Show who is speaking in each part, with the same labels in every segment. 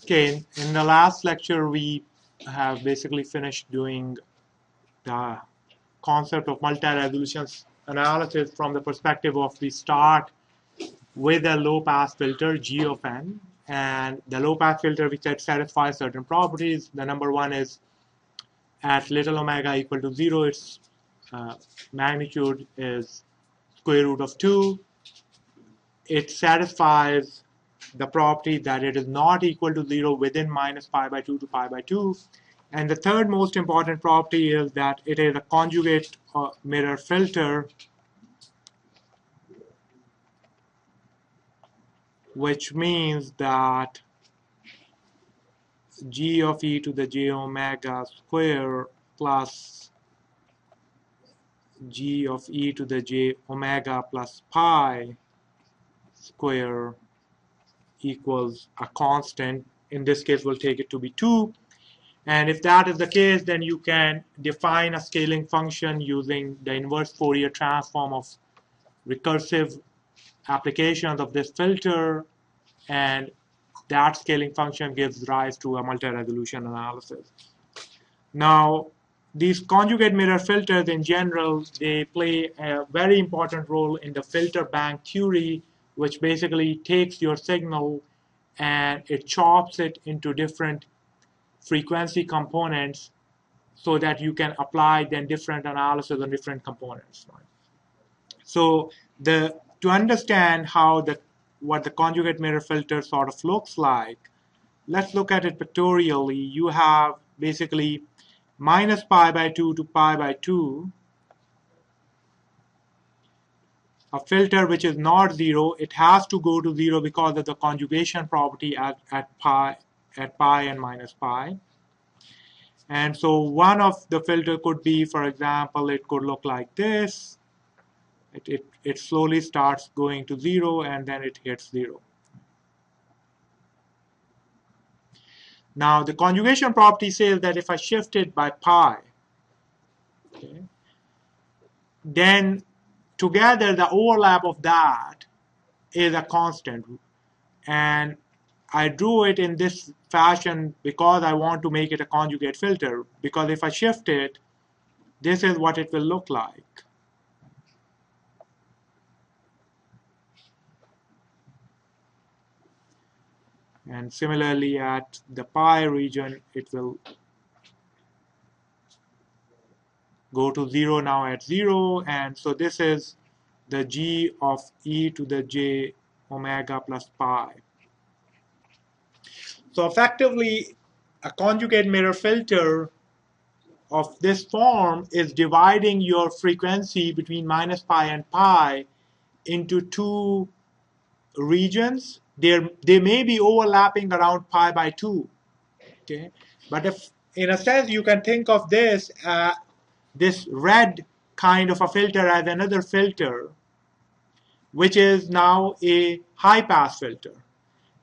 Speaker 1: Okay, in the last lecture, we have basically finished doing the concept of multi-resolution analysis from the perspective of we start with a low-pass filter, G of n, and the low-pass filter which satisfies certain properties. The number one is at little omega equal to 0, its magnitude is square root of 2. It satisfies the property that it is not equal to 0 within minus pi by 2 to pi by 2. And the third most important property is that it is a conjugate mirror filter, which means that g of e to the j omega square plus g of e to the j omega plus pi square equals a constant. In this case, we'll take it to be 2. And if that is the case, then you can define a scaling function using the inverse Fourier transform of recursive applications of this filter, and that scaling function gives rise to a multi-resolution analysis. Now, these conjugate mirror filters in general, they play a very important role in the filter bank theory, which basically takes your signal and it chops it into different frequency components so that you can apply then different analysis on different components. Right? So to understand how what the conjugate mirror filter sort of looks like, let's look at it pictorially. You have basically minus pi by 2 to pi by 2, a filter which is not 0. It has to go to 0 because of the conjugation property at pi and minus pi. And so one of the filter could be, for example, it could look like this. It slowly starts going to 0 and then it hits 0. Now the conjugation property says that if I shift it by pi, okay, then together the overlap of that is a constant. And I drew it in this fashion because I want to make it a conjugate filter, because if I shift it, this is what it will look like. And similarly at the pi region, it will go to 0 now at 0. And so this is the g of e to the j omega plus pi. So effectively, a conjugate mirror filter of this form is dividing your frequency between minus pi and pi into two regions. They may be overlapping around pi by 2. Okay? But if, in a sense, you can think of this red kind of a filter as another filter, which is now a high-pass filter.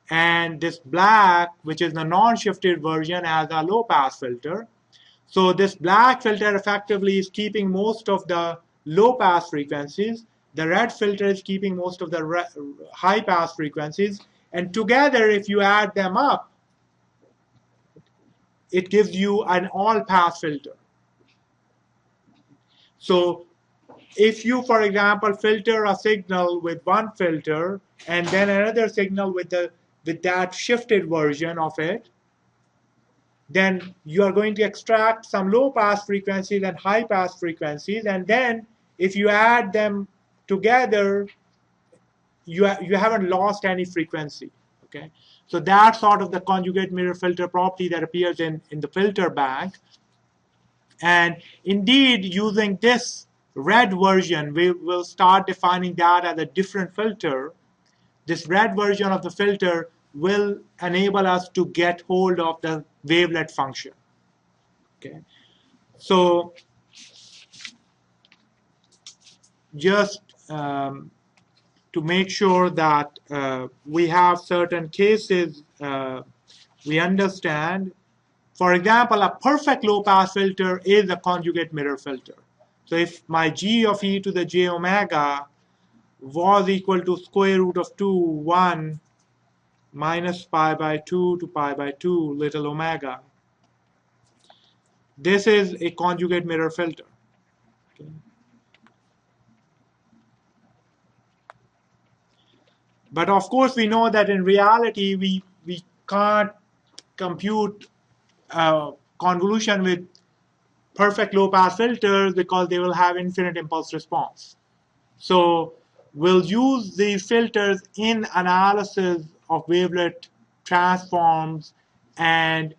Speaker 1: And this black, which is the non-shifted version, as a low-pass filter. So this black filter effectively is keeping most of the low-pass frequencies. The red filter is keeping most of the high-pass frequencies. And together, if you add them up, it gives you an all-pass filter. So if you, for example, filter a signal with one filter and then another signal with that shifted version of it, then you are going to extract some low-pass frequencies and high-pass frequencies, and then if you add them together, you haven't lost any frequency. Okay, so that's sort of the conjugate mirror filter property that appears in the filter bank. And indeed, using this red version, we will start defining that as a different filter. This red version of the filter will enable us to get hold of the wavelet function. Okay, so just to make sure that we have certain cases we understand. For example, a perfect low-pass filter is a conjugate mirror filter. So if my g of e to the j omega was equal to square root of 2, 1, minus pi by 2 to pi by 2 little omega. This is a conjugate mirror filter. Okay. But of course, we know that in reality, we can't compute convolution with perfect low-pass filters because they will have infinite impulse response. So we'll use these filters in analysis of wavelet transforms, and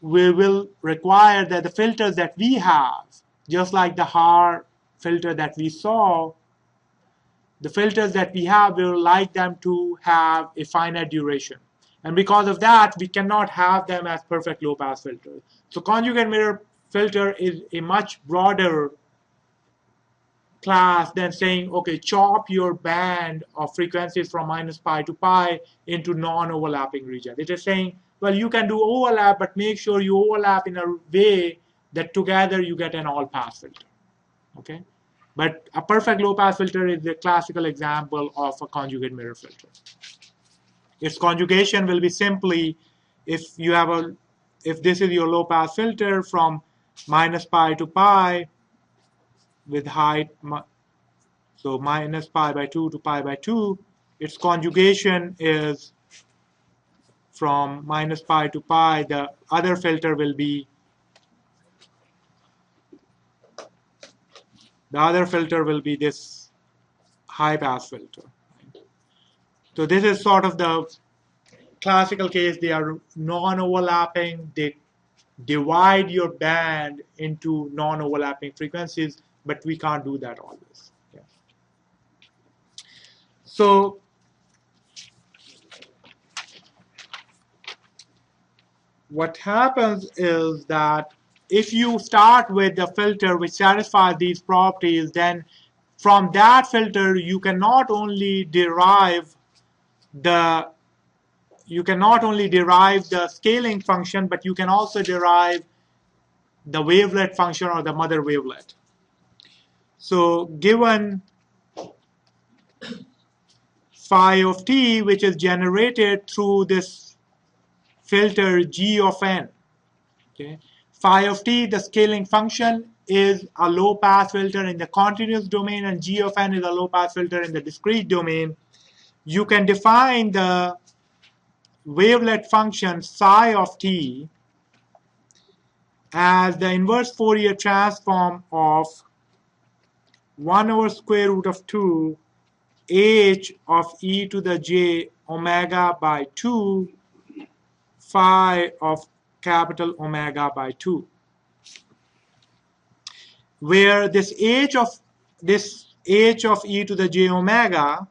Speaker 1: we will require that the filters that we have, just like the Haar filter that we saw, the filters that we have, we would like them to have a finite duration. And because of that, we cannot have them as perfect low-pass filters. So conjugate mirror filter is a much broader class than saying, okay, chop your band of frequencies from minus pi to pi into non-overlapping region. It is saying, well, you can do overlap, but make sure you overlap in a way that together you get an all-pass filter. Okay? But a perfect low-pass filter is the classical example of a conjugate mirror filter. Its conjugation will be simply if this is your low-pass filter from minus pi to pi with height, so minus pi by 2 to pi by 2, its conjugation is from minus pi to pi. The other filter will be this high-pass filter. So this is sort of the classical case. They are non-overlapping. They divide your band into non-overlapping frequencies, but we can't do that always. Yeah. So what happens is that if you start with a filter which satisfies these properties, then from that filter you can not only derive the scaling function, but you can also derive the wavelet function or the mother wavelet. So given phi of t, which is generated through this filter g of n, okay, phi of t, the scaling function, is a low-pass filter in the continuous domain, and g of n is a low-pass filter in the discrete domain. You can define the wavelet function psi of t as the inverse Fourier transform of 1 over square root of 2 h of e to the j omega by 2 phi of capital omega by 2, where this h of e to the j omega,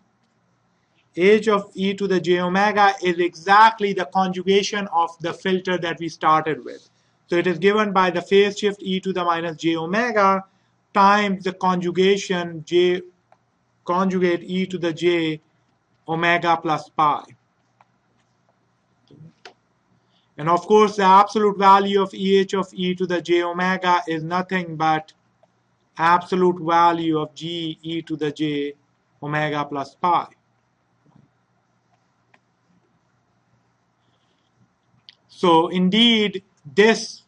Speaker 1: h of e to the j omega is exactly the conjugation of the filter that we started with. So it is given by the phase shift e to the minus j omega times the conjugation conjugate e to the j omega plus pi. And of course, the absolute value of EH of e to the j omega is nothing but absolute value of g e to the j omega plus pi. So indeed, this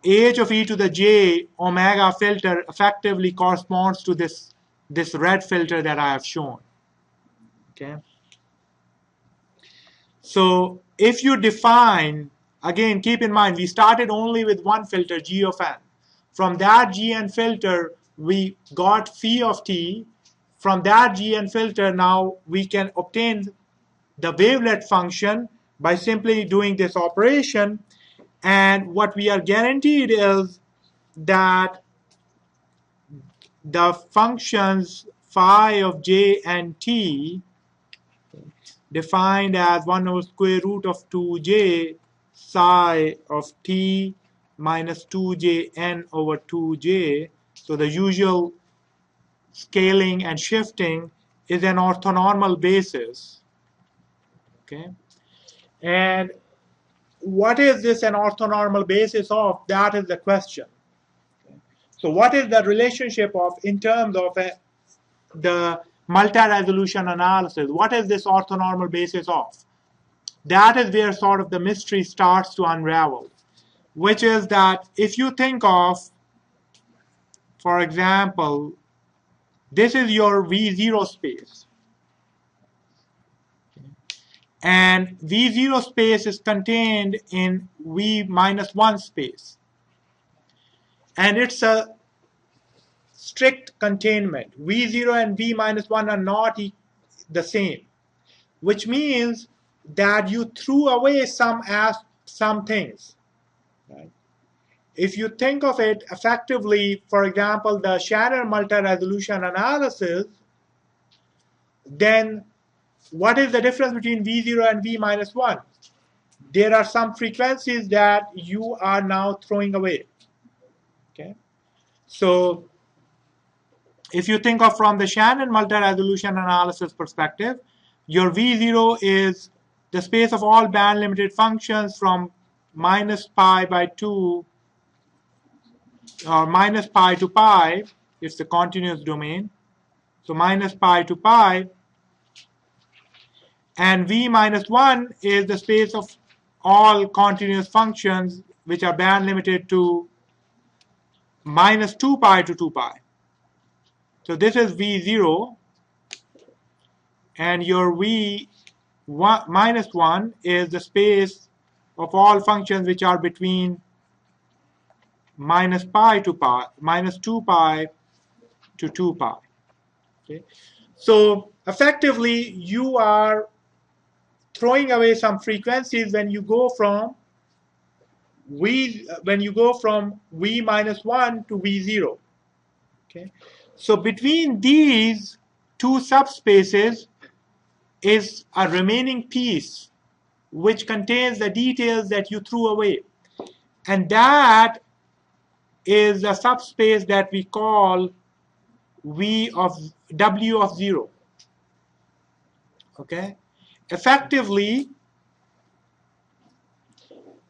Speaker 1: h of e to the j omega filter effectively corresponds to this red filter that I have shown. Okay. So if you define, again, keep in mind, we started only with one filter, g of n. From that gn filter, we got phi of t. From that gn filter, now we can obtain the wavelet function by simply doing this operation. And what we are guaranteed is that the functions phi of j and t, defined as 1 over square root of 2j psi of t minus 2jn over 2j. So the usual scaling and shifting is an orthonormal basis. Okay. And what is this an orthonormal basis of? That is the question. Okay. So what is the relationship of, in terms of the multi-resolution analysis, what is this orthonormal basis of? that is where sort of the mystery starts to unravel, which is that if you think of, for example, this is your V0 space, and V0 space is contained in V minus 1 space, and it's a strict containment. V0 and V minus 1 are not the same, which means that you threw away some things. Right? If you think of it effectively, for example, the Shannon multi-resolution analysis, then what is the difference between V0 and V minus 1? There are some frequencies that you are now throwing away. Okay, so if you think of from the Shannon multi-resolution analysis perspective, your V0 is the space of all band-limited functions from minus pi by 2 or minus pi to pi. It's the continuous domain. So minus pi to pi. And V minus 1 is the space of all continuous functions which are band-limited to minus 2 pi to 2 pi. So this is V0. And your V minus 1 is the space of all functions which are between minus pi to pi, minus 2 pi to 2 pi. Okay? So effectively, you are throwing away some frequencies when you go from V minus 1 to V0. Okay? So between these two subspaces is a remaining piece which contains the details that you threw away. And that is a subspace that we call W of 0. Okay? Effectively,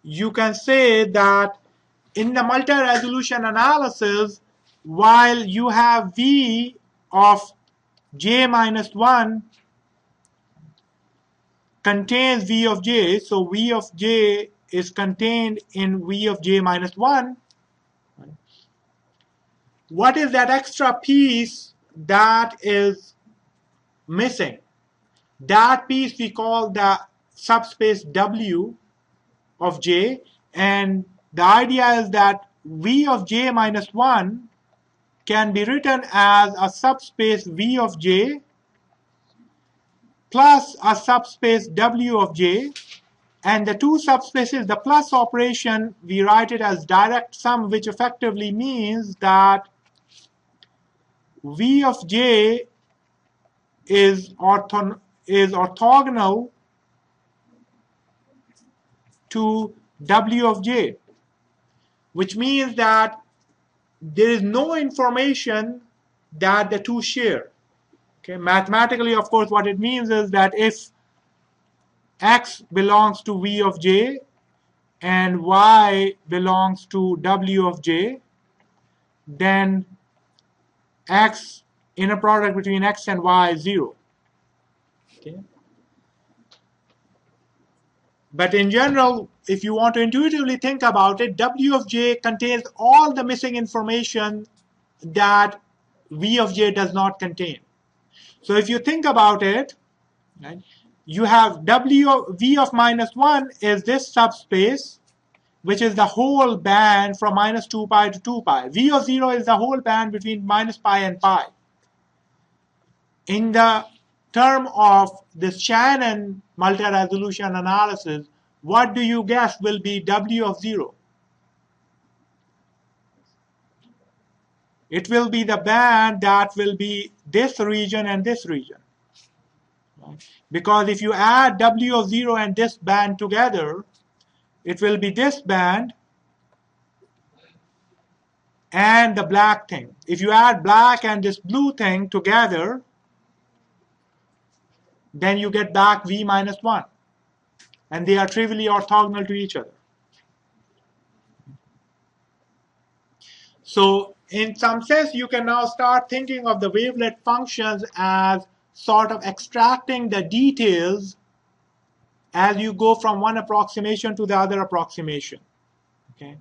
Speaker 1: you can say that in the multi-resolution analysis, while you have V of j minus 1 contains V of j, so V of j is contained in V of j minus 1. What is that extra piece that is missing? That piece we call the subspace W of j, and the idea is that V of j minus 1 can be written as a subspace V of j plus a subspace W of j, and the two subspaces, the plus operation, we write it as direct sum, which effectively means that V of j is orthogonal to W of j, which means that there is no information that the two share. Okay, mathematically, of course, what it means is that if x belongs to V of j and y belongs to W of j, then x, inner product between x and y is 0. Okay. But in general, if you want to intuitively think about it, W of j contains all the missing information that V of j does not contain. So if you think about it, right, you have V of minus 1 is this subspace, which is the whole band from minus 2 pi to 2 pi. V of 0 is the whole band between minus pi and pi. In the term of this Shannon multi-resolution analysis, what do you guess will be W of 0? It will be the band that will be this region and this region. Because if you add W of 0 and this band together, it will be this band and the black thing. If you add black and this blue thing together, then you get back V minus 1. And they are trivially orthogonal to each other. So in some sense, you can now start thinking of the wavelet functions as sort of extracting the details as you go from one approximation to the other approximation. Okay?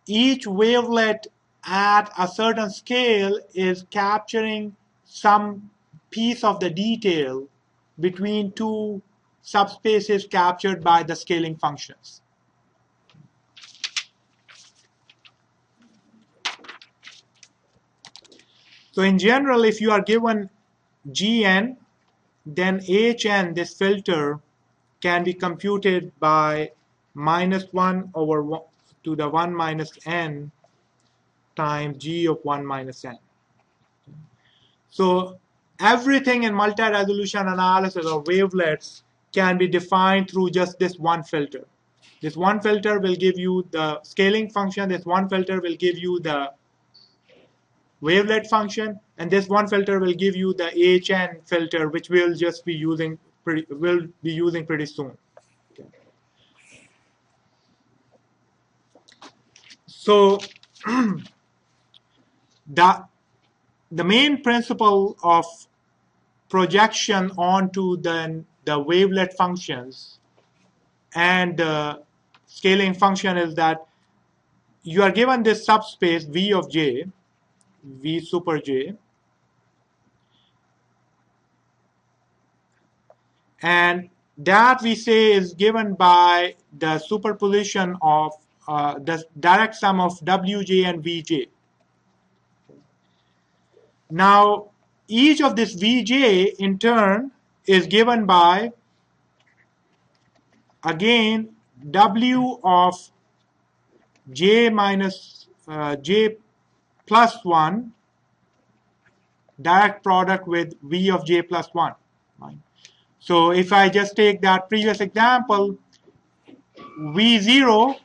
Speaker 1: Each wavelet at a certain scale is capturing some piece of the detail between two subspaces captured by the scaling functions. So in general, if you are given Gn, then Hn, this filter, can be computed by -1 over 1 to the 1 minus n times G of 1 minus n. So everything in multi-resolution analysis of wavelets can be defined through just this one filter. This one filter will give you the scaling function. This one filter will give you the wavelet function, and this one filter will give you the Hn filter, which we'll just be using pretty soon. Okay. So the main principle of projection onto the wavelet functions and the scaling function is that you are given this subspace V of j, V super j, and that we say is given by the superposition of the direct sum of Wj and Vj. Now, each of this Vj in turn is given by, again, W of j minus j plus 1 direct product with V of j plus 1. Right? So if I just take that previous example, V0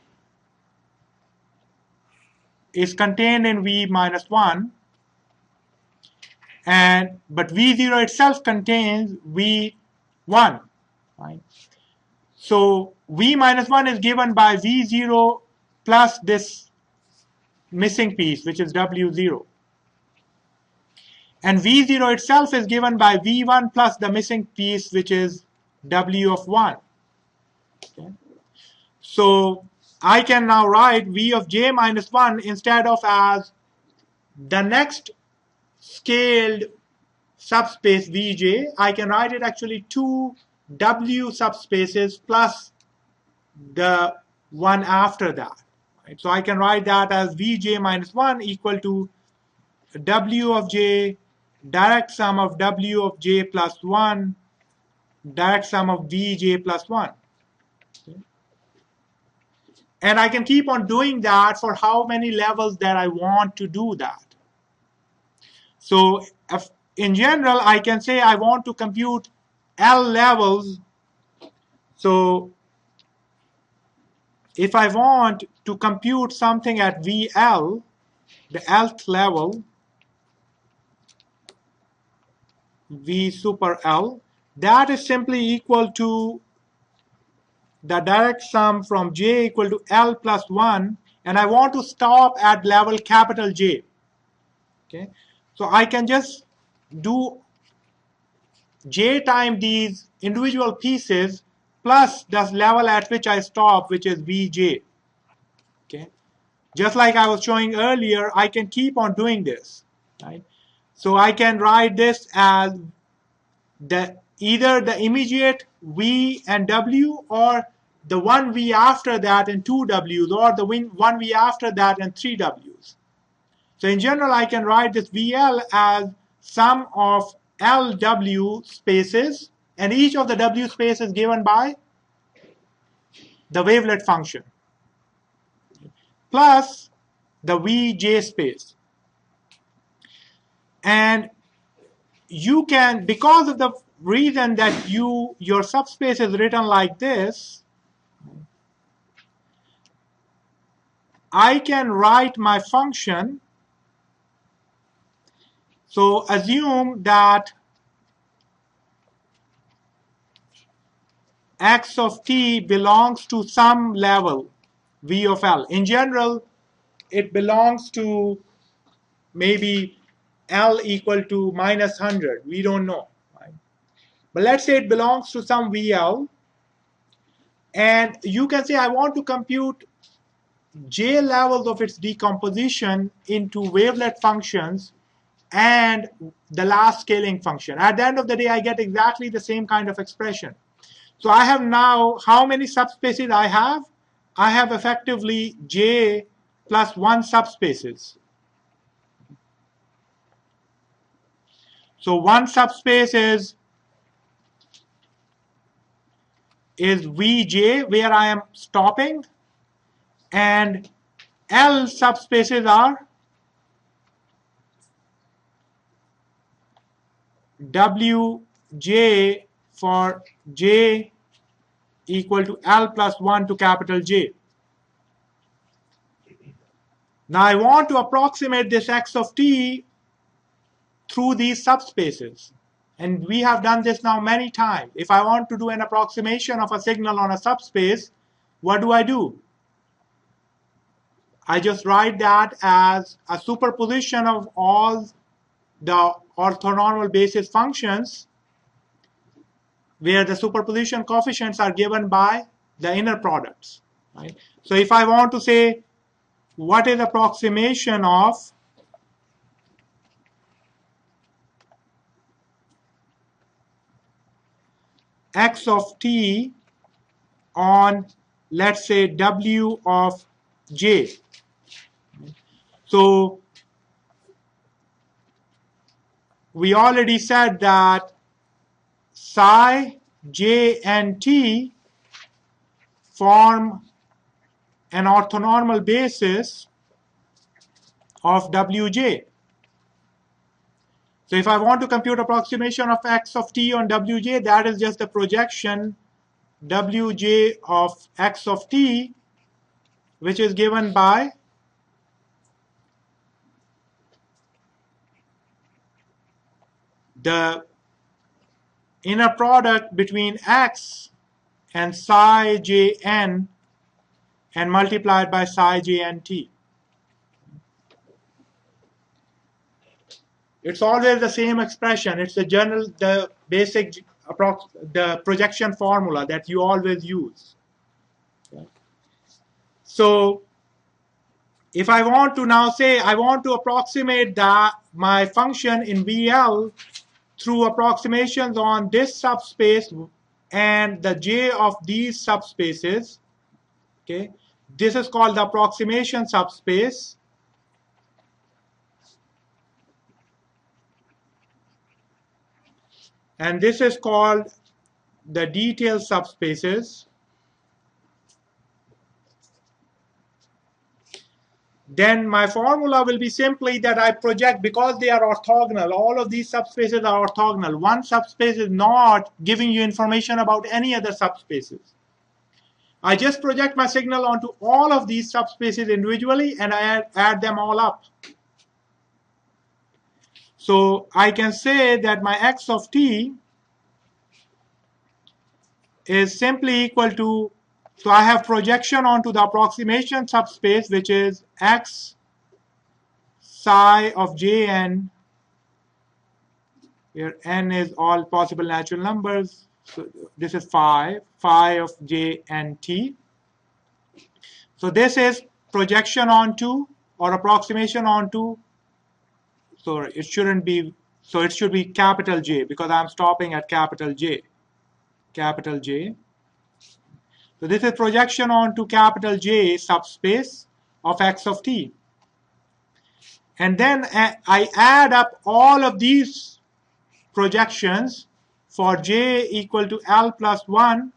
Speaker 1: is contained in V minus 1, but V0 itself contains V1. Right? So V minus 1 is given by V0 plus this missing piece, which is W0. And V0 itself is given by V1 plus the missing piece, which is W of 1. Okay. So I can now write V of j minus 1 instead of as the next scaled subspace Vj. I can write it actually 2 W subspaces plus the one after that. Right? So I can write that as Vj minus 1 equal to W of j direct sum of W of j plus 1 direct sum of Vj plus 1. Okay. And I can keep on doing that for how many levels that I want to do that. So in general, I can say I want to compute L levels. So if I want to compute something at VL, the Lth level, V super L, that is simply equal to the direct sum from j equal to L plus 1, and I want to stop at level capital J. Okay, so I can just do j times these individual pieces plus the level at which I stop, which is Vj. Okay, just like I was showing earlier, I can keep on doing this. Right? So I can write this as either the immediate V and W, or the one V after that and 2 Ws, or the one V after that and 3 Ws. So in general, I can write this VL as sum of LW spaces, and each of the W spaces given by the wavelet function, plus the Vj space. And you can, because of the reason that your subspace is written like this, I can write my function. So assume that x of t belongs to some level V of L. In general, it belongs to maybe L equal to minus 100. We don't know. Right? But let's say it belongs to some VL. And you can say I want to compute j levels of its decomposition into wavelet functions and the last scaling function. At the end of the day, I get exactly the same kind of expression. So I have now, how many subspaces I have? I have effectively j plus 1 subspaces. So one subspace is Vj, where I am stopping, and L subspaces are Wj for j equal to L plus 1 to capital J. Now I want to approximate this x of t through these subspaces. And we have done this now many times. If I want to do an approximation of a signal on a subspace, what do? I just write that as a superposition of all the orthonormal basis functions where the superposition coefficients are given by the inner products. Right? So if I want to say what is approximation of x of t on, let's say, w of j. So we already said that psi, j, and t form an orthonormal basis of wj. So if I want to compute approximation of x of t on wj, that is just the projection wj of x of t, which is given by the inner product between x and psi j n and multiplied by psi j n t. It's always the same expression. It's the basic, the projection formula that you always use. Okay. So if I want to now say I want to approximate my function in VL through approximations on this subspace and the j of these subspaces, okay, this is called the approximation subspace. And this is called the detailed subspaces. Then my formula will be simply that I project, because they are orthogonal, all of these subspaces are orthogonal. One subspace is not giving you information about any other subspaces. I just project my signal onto all of these subspaces individually and I add them all up. So I can say that my x of t is simply equal to, so I have projection onto the approximation subspace, which is x psi of jn, where n is all possible natural numbers. So this is phi of j and t. So this is projection onto or approximation onto, so it shouldn't be, so it should be capital J because I'm stopping at capital J. Capital J. So this is projection onto capital J subspace of x of t. And then I add up all of these projections for j equal to L plus 1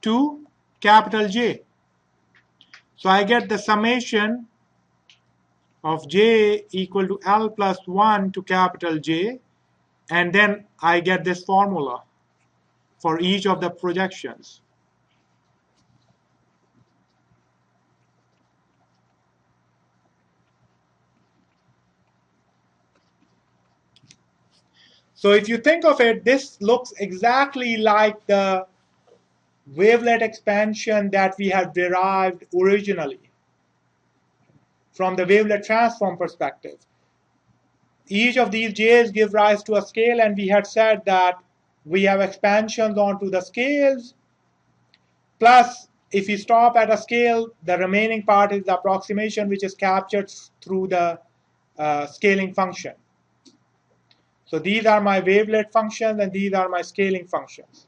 Speaker 1: to capital J. So I get the summation of j equal to L plus 1 to capital J, and then I get this formula for each of the projections. So if you think of it, this looks exactly like the wavelet expansion that we had derived originally from the wavelet transform perspective. Each of these j's give rise to a scale, and we had said that we have expansions onto the scales, plus if you stop at a scale, the remaining part is the approximation, which is captured through the scaling function. So these are my wavelet functions, and these are my scaling functions.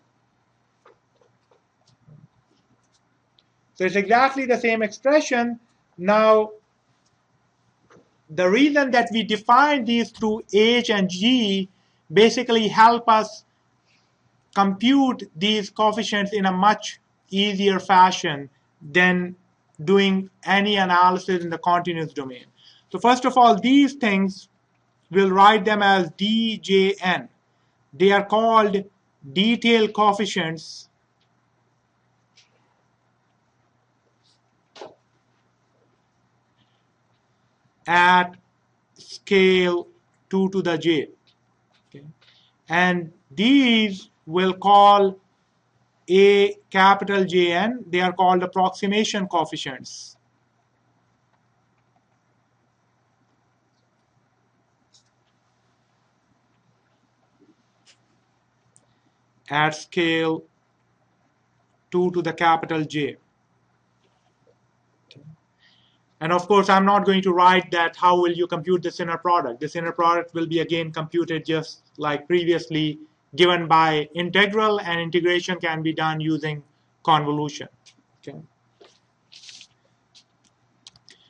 Speaker 1: So it's exactly the same expression. Now, the reason that we define these through H and G basically help us compute these coefficients in a much easier fashion than doing any analysis in the continuous domain. So first of all, these things, we'll write them as DJN. They are called detail coefficients at scale 2 to the j. Okay. And these will call a capital JN. They are called approximation coefficients. At scale 2 to the capital J. Okay. And of course, I'm not going to write that how will you compute this inner product. This inner product will be again computed just like previously, given by integral, and integration can be done using convolution. Okay.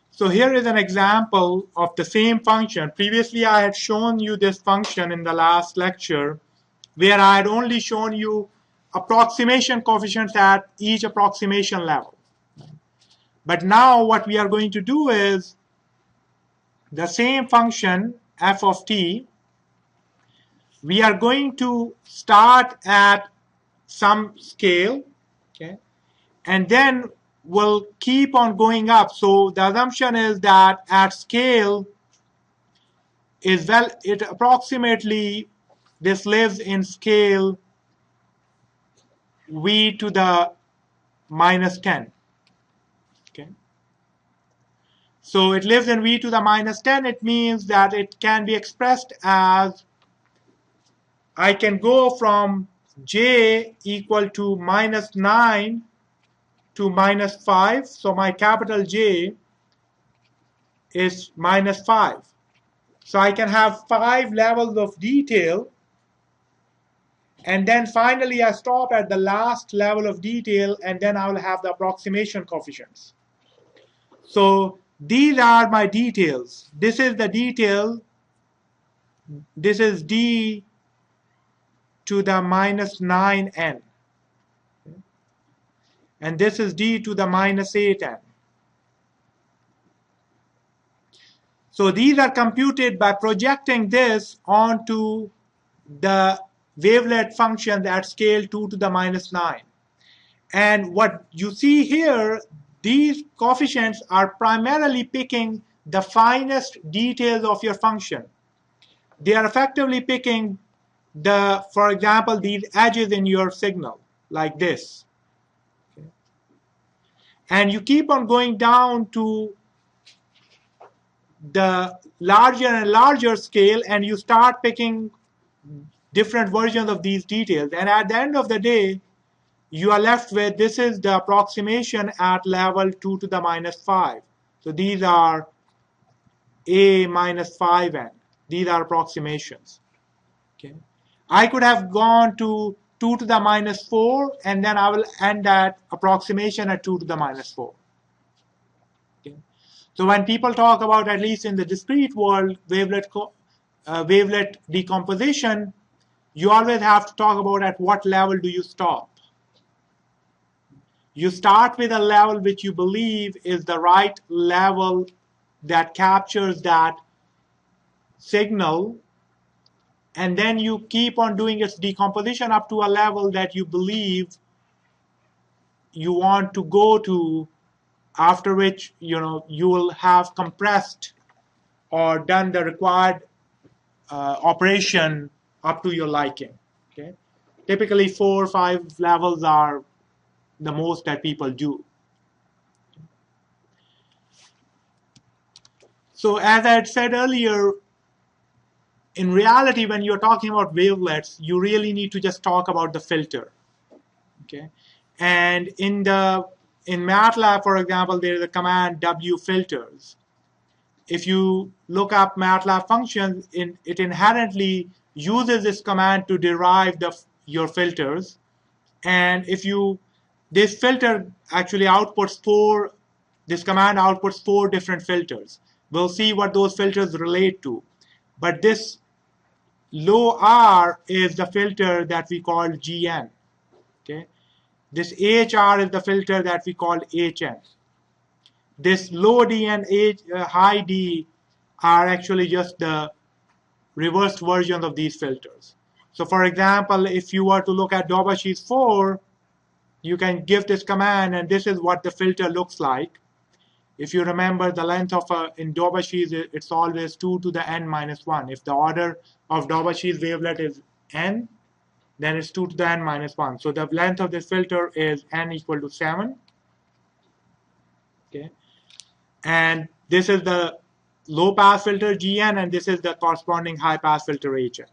Speaker 1: So here is an example of the same function. Previously, I had shown you this function in the last lecture, where I had only shown you approximation coefficients at each approximation level. But now what we are going to do is the same function, f of t, we are going to start at some scale, okay, and then we'll keep on going up. So the assumption is that at scale is, well, it approximately, this lives in scale v to the minus 10. Okay. So it lives in v to the minus 10. It means that it can be expressed as, I can go from j equal to minus 9 to minus 5. So my capital J is minus 5. So I can have 5 levels of detail. And then finally, I stop at the last level of detail, and then I will have the approximation coefficients. So these are my details. This is the detail. This is d to the minus 9n. And this is d to the minus 8n. So these are computed by projecting this onto the wavelet function at scale 2 to the minus 9. And what you see here, these coefficients are primarily picking the finest details of your function. They are effectively picking the, for example, these edges in your signal, like this. Okay. And you keep on going down to the larger and larger scale, and you start picking different versions of these details. And at the end of the day, you are left with, this is the approximation at level 2 to the minus 5. So these are a minus 5n. These are approximations. Okay. I could have gone to 2 to the minus 4, and then I will end at approximation at 2 to the minus 4. Okay. So when people talk about, at least in the discrete world, wavelet decomposition, you always have to talk about at what level do you stop. You start with a level which you believe is the right level that captures that signal, and then you keep on doing its decomposition up to a level that you believe you want to go to, after which you will have compressed or done the required operation up to your liking. Okay? Typically 4 or 5 levels are the most that people do. So as I had said earlier, in reality, when you're talking about wavelets, you really need to just talk about the filter. Okay? And in Matlab, for example, there is a command wfilters. If you look up Matlab functions, it inherently uses this command to derive your filters. And this filter actually outputs this command outputs 4 different filters. We'll see what those filters relate to. But this low R is the filter that we call GN. Okay? This AHR is the filter that we call HN. This low D and high D are actually just the reversed versions of these filters. So for example, if you were to look at Dobashi's 4, you can give this command, and this is what the filter looks like. If you remember, the length of in Dobashi's, it's always 2 to the n minus 1. If the order of Dobashi's wavelet is n, then it's 2 to the n minus 1. So the length of this filter is n equal to 7. Okay, and this is the low pass filter GN, and this is the corresponding high pass filter HN.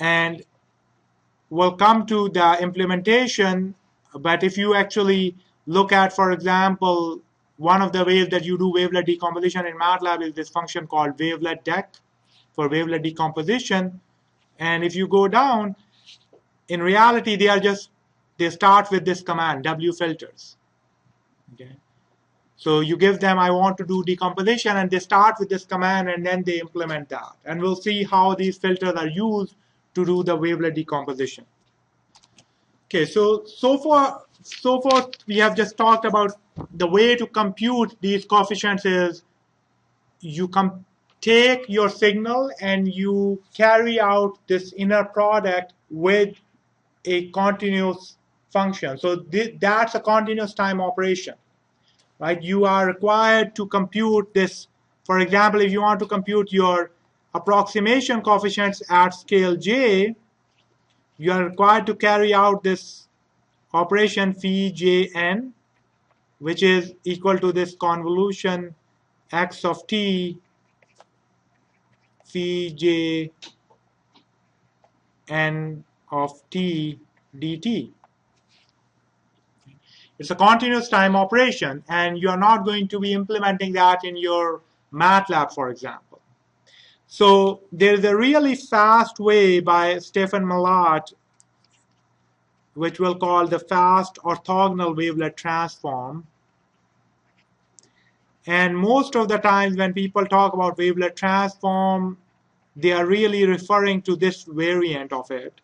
Speaker 1: And we'll come to the implementation, but if you actually look at, for example, one of the ways that you do wavelet decomposition in Matlab is this function called Wavelet Dec for wavelet decomposition. And if you go down, in reality, they start with this command, wfilters. Okay. So you give them, I want to do decomposition, and they start with this command, and then they implement that. And we'll see how these filters are used to do the wavelet decomposition. Okay, so far we have just talked about the way to compute these coefficients is you take your signal and you carry out this inner product with a continuous function. So that's a continuous time operation, right? You are required to compute this. For example, if you want to compute your approximation coefficients at scale j, you are required to carry out this operation phi jn, which is equal to this convolution x of t phi j n of t dt. It's a continuous time operation, and you are not going to be implementing that in your Matlab, for example. So there's a really fast way by Stefan Malat, which we'll call the fast orthogonal wavelet transform. And most of the times when people talk about wavelet transform, they are really referring to this variant of it.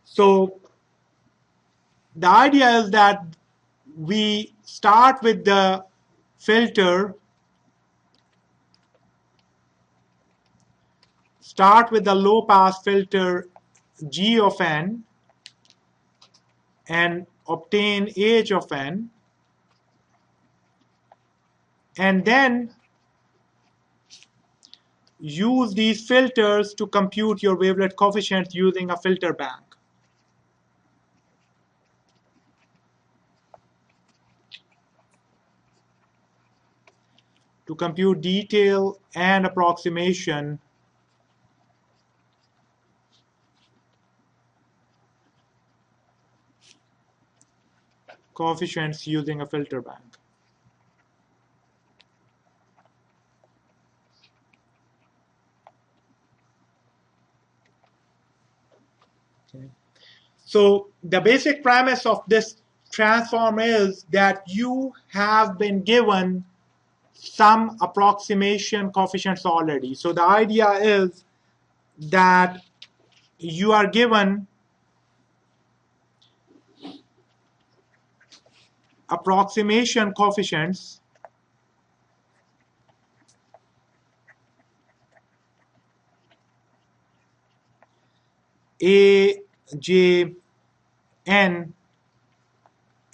Speaker 1: So the idea is that we start with the filter, start with the low pass filter G of n and obtain H of n, and then use these filters to compute your wavelet coefficients using a filter bank. To compute detail and approximation coefficients using a filter bank. Okay. So the basic premise of this transform is that you have been given some approximation coefficients already. So the idea is that you are given approximation coefficients A, J, N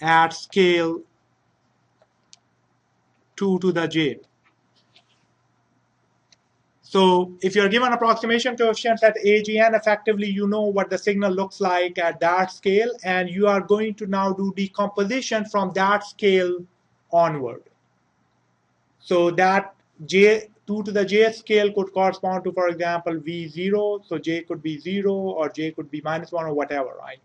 Speaker 1: at scale 2 to the j. So if you're given approximation coefficients at AGN, effectively you know what the signal looks like at that scale, and you are going to now do decomposition from that scale onward. So that j 2 to the j scale could correspond to, for example, v0. So j could be 0 or j could be -1 or whatever, right?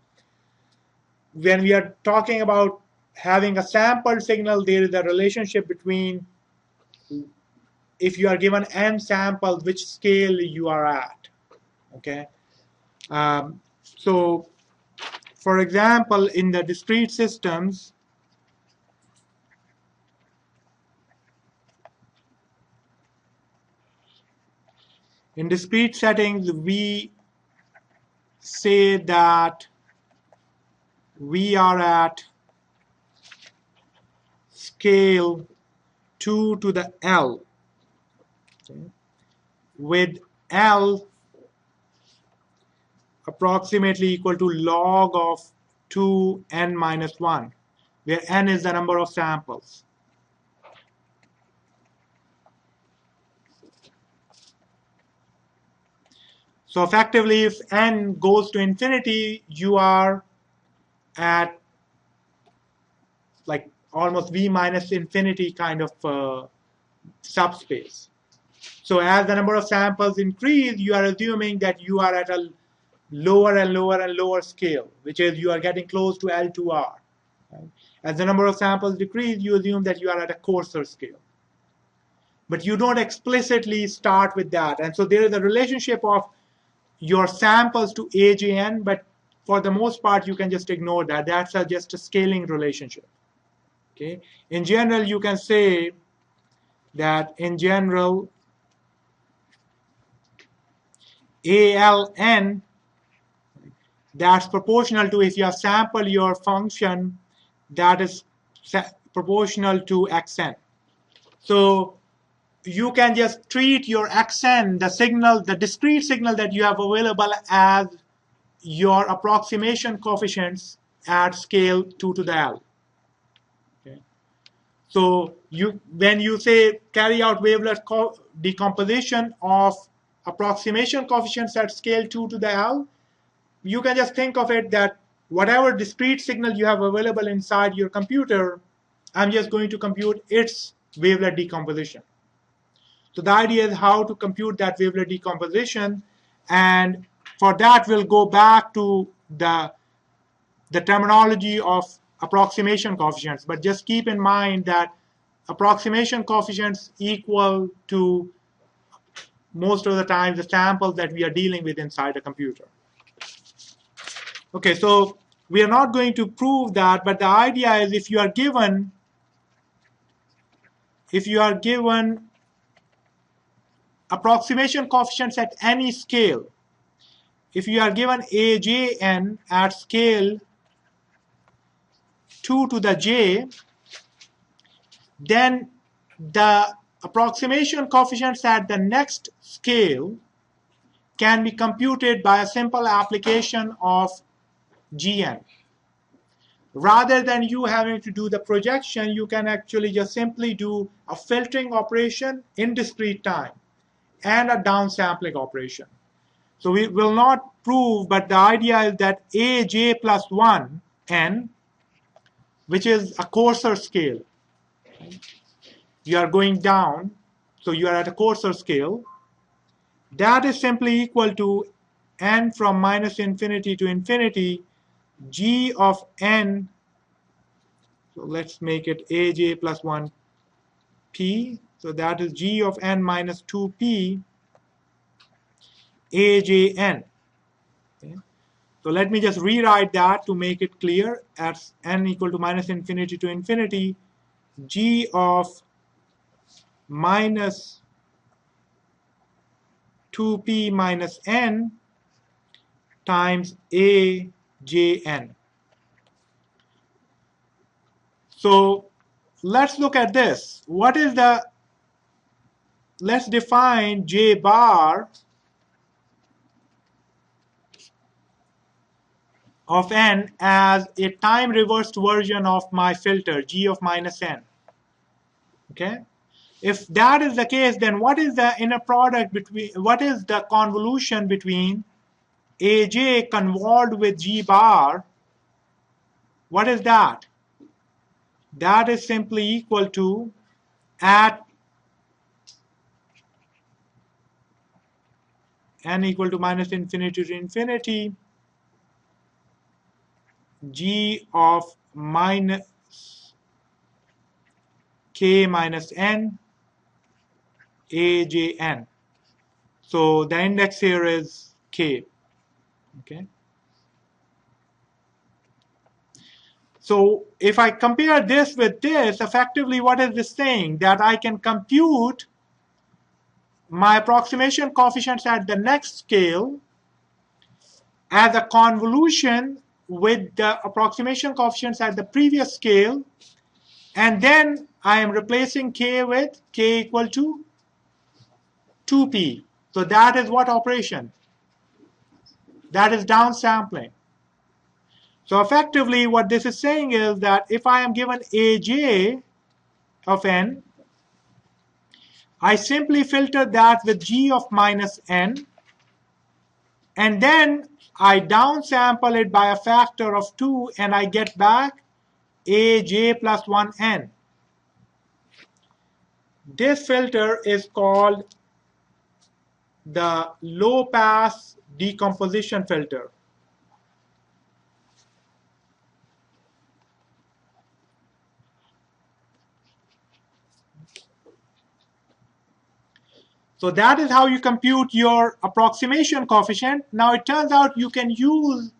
Speaker 1: When we are talking about having a sampled signal, there is a relationship between, if you are given n samples, which scale you are at, okay? So, for example, in the discrete systems, in discrete settings, we say that we are at scale 2 to the L, okay, with L approximately equal to log of 2n minus 1, where n is the number of samples. So effectively, if n goes to infinity, you are at like almost v minus infinity kind of subspace. So as the number of samples increase, you are assuming that you are at a lower and lower and lower scale, which is you are getting close to L2R. Right? As the number of samples decrease, you assume that you are at a coarser scale. But you don't explicitly start with that. And so there is a relationship of your samples to AJN, but for the most part, you can just ignore that. That's just a scaling relationship. Okay. In general, you can say that in general, ALN, that's proportional to, if you have sampled your function, that is proportional to xn. So you can just treat your xn, the signal, the discrete signal that you have available, as your approximation coefficients at scale 2 to the L. Okay. So when you say carry out wavelet decomposition of approximation coefficients at scale 2 to the L, you can just think of it that whatever discrete signal you have available inside your computer, I'm just going to compute its wavelet decomposition. So the idea is how to compute that wavelet decomposition, and for that we'll go back to the terminology of approximation coefficients. But just keep in mind that approximation coefficients equal to, most of the time, the samples that we are dealing with inside a computer. Okay, so we are not going to prove that, but the idea is if you are given approximation coefficients at any scale, if you are given AJN at scale 2 to the j, then the approximation coefficients at the next scale can be computed by a simple application of Gn. Rather than you having to do the projection, you can actually just simply do a filtering operation in discrete time and a downsampling operation. So we will not prove, but the idea is that Aj plus 1 n, which is a coarser scale, you are going down, so you are at a coarser scale, that is simply equal to n from minus infinity to infinity, g of n, so let's make it Aj plus 1 p, so that is g of n minus 2p Ajn. Okay. So let me just rewrite that to make it clear. At n equal to minus infinity to infinity, g of minus 2p minus n times Ajn. So let's look at this. What is the, let's define J bar of n as a time reversed version of my filter, g of minus n. Okay? If that is the case, then what is the inner product between, what is the convolution between Aj convolved with G bar? What is that? That is simply equal to, at n equal to minus infinity to infinity, g of minus k minus n, ajn. So the index here is k. Okay. So if I compare this with this, effectively what is this saying? That I can compute my approximation coefficients at the next scale as a convolution with the approximation coefficients at the previous scale, and then I am replacing k with k equal to 2p. So that is what operation? That is downsampling. So effectively what this is saying is that if I am given aj of n, I simply filter that with g of minus n, and then I downsample it by a factor of 2, and I get back aj plus 1n. This filter is called the low-pass decomposition filter. So that is how you compute your approximation coefficient. Now it turns out you can use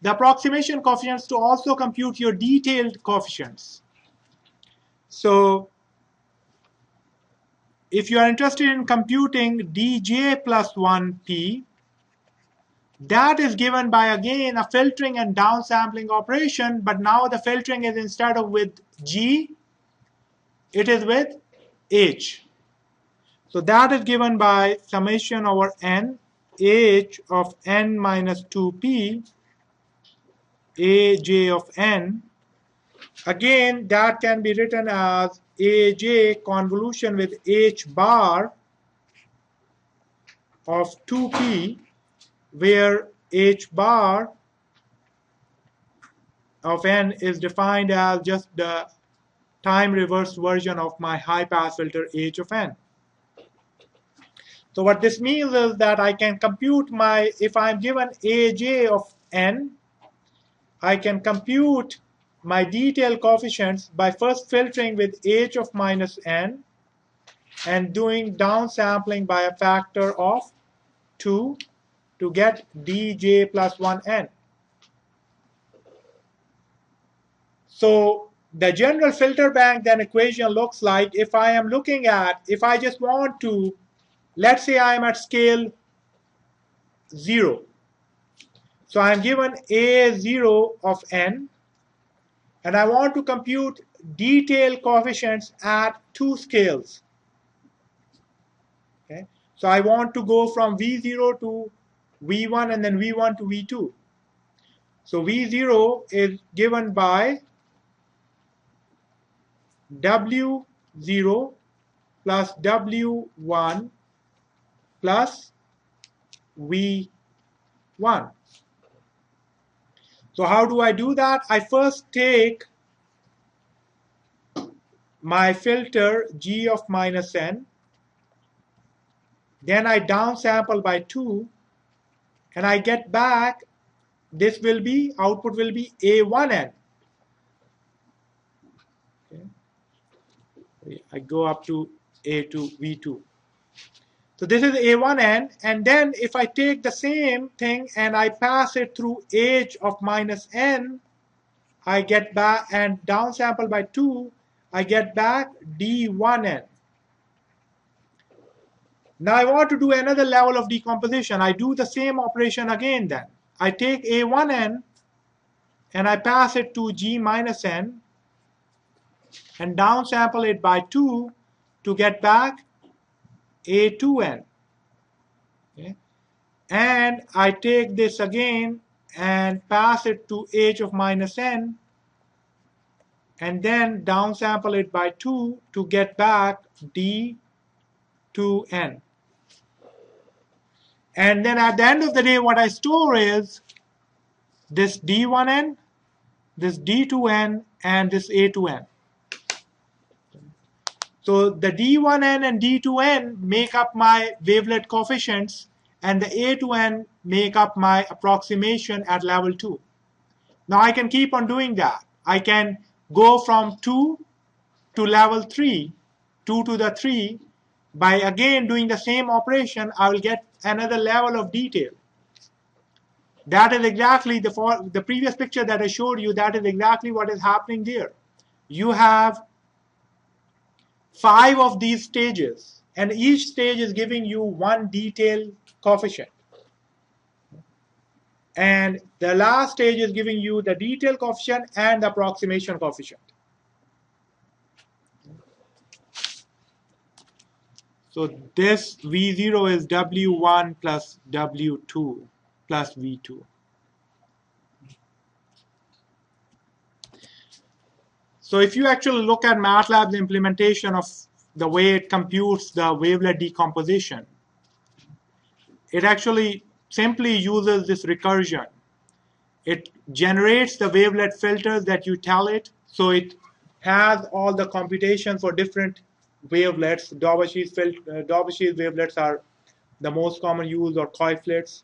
Speaker 1: the approximation coefficients to also compute your detailed coefficients. So if you are interested in computing dj plus 1p, that is given by, again, a filtering and downsampling operation, but now the filtering is, instead of with g, it is with h. So that is given by summation over n, h of n minus 2p, aj of n. Again, that can be written as aj convolution with h bar of 2p, where h bar of n is defined as just the time reversed version of my high pass filter h of n. So what this means is that I can compute my, if I'm given aj of n, I can compute my detailed coefficients by first filtering with h of minus n and doing downsampling by a factor of 2 to get dj plus 1n. So the general filter bank then equation looks like, if I am looking at, if I just want to, let's say I am at scale 0. So I am given a0 of n, and I want to compute detailed coefficients at 2 scales. Okay? So I want to go from v0 to v1 and then v1 to v2. So v0 is given by w0 plus w1 plus v1. So how do I do that? I first take my filter g of minus n, then I downsample by 2, and I get back, this will be, output will be a1n. Okay. I go up to a2, v2. So this is a1n, and then if I take the same thing and I pass it through h of minus n, I get back, and downsample by 2, I get back d1n. Now I want to do another level of decomposition. I do the same operation again then. I take a1n and I pass it to g minus n and downsample it by 2 to get back a2n. Okay. And I take this again and pass it to h of minus n and then downsample it by 2 to get back d2n. And then at the end of the day, what I store is this d1n, this d2n, and this a2n. So the d1n and d2n make up my wavelet coefficients, and the A to N make up my approximation at level 2. Now I can keep on doing that. I can go from 2 to level 3, 2 to the 3. By again doing the same operation, I will get another level of detail. That is exactly the previous picture that I showed you. That is exactly what is happening there. You have 5 of these stages, and each stage is giving you one detail coefficient. And the last stage is giving you the detail coefficient and the approximation coefficient. So this V0 is W1 plus W2 plus V2. So if you actually look at Matlab's implementation of the way it computes the wavelet decomposition, it actually simply uses this recursion. It generates the wavelet filters that you tell it, so it has all the computation for different wavelets. Dobashi's wavelets are the most common used, or Coeflets.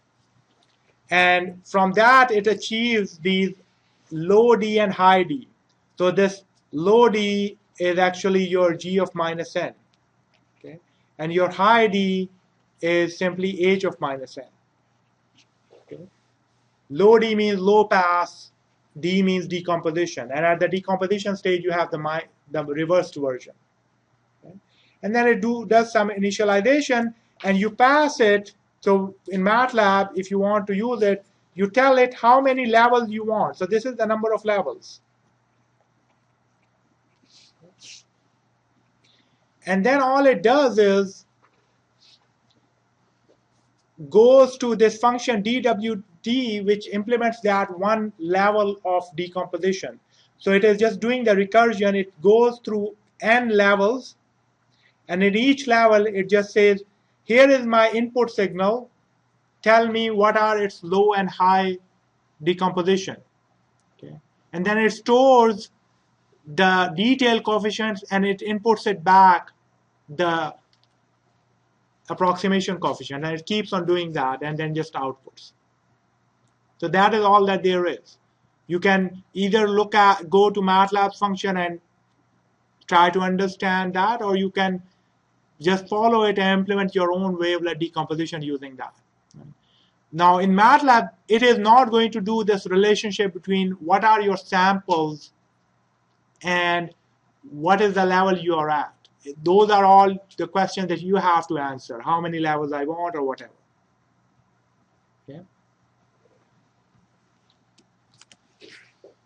Speaker 1: And from that, it achieves these low D and high D. So this low D is actually your G of minus n. Okay? And your high D is simply H of minus n. Okay? Low D means low pass, D means decomposition. And at the decomposition stage, you have the reversed version. Okay? And then it does some initialization, and you pass it. So in Matlab, if you want to use it, you tell it how many levels you want. So this is the number of levels. And then all it does is goes to this function dwd, which implements that one level of decomposition. So it is just doing the recursion. It goes through n levels, and in each level, it just says, here is my input signal. Tell me what are its low and high decomposition. Okay? And then it stores the detail coefficients, and it inputs it back the approximation coefficient, and it keeps on doing that, and then just outputs. So that is all that there is. You can either go to Matlab's function and try to understand that, or you can just follow it and implement your own wavelet decomposition using that. Now in Matlab, it is not going to do this relationship between what are your samples and what is the level you are at. Those are all the questions that you have to answer. How many levels I want, or whatever. Okay.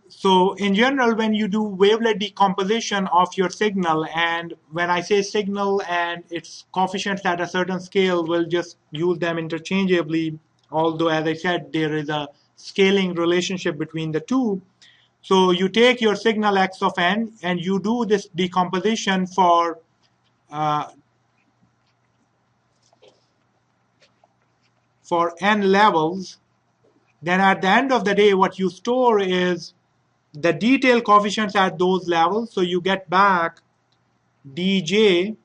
Speaker 1: So in general, when you do wavelet decomposition of your signal, and when I say signal and its coefficients at a certain scale, we'll just use them interchangeably, although as I said, there is a scaling relationship between the two. So you take your signal x of n, and you do this decomposition for n levels. Then at the end of the day, what you store is the detail coefficients at those levels. So you get back dj,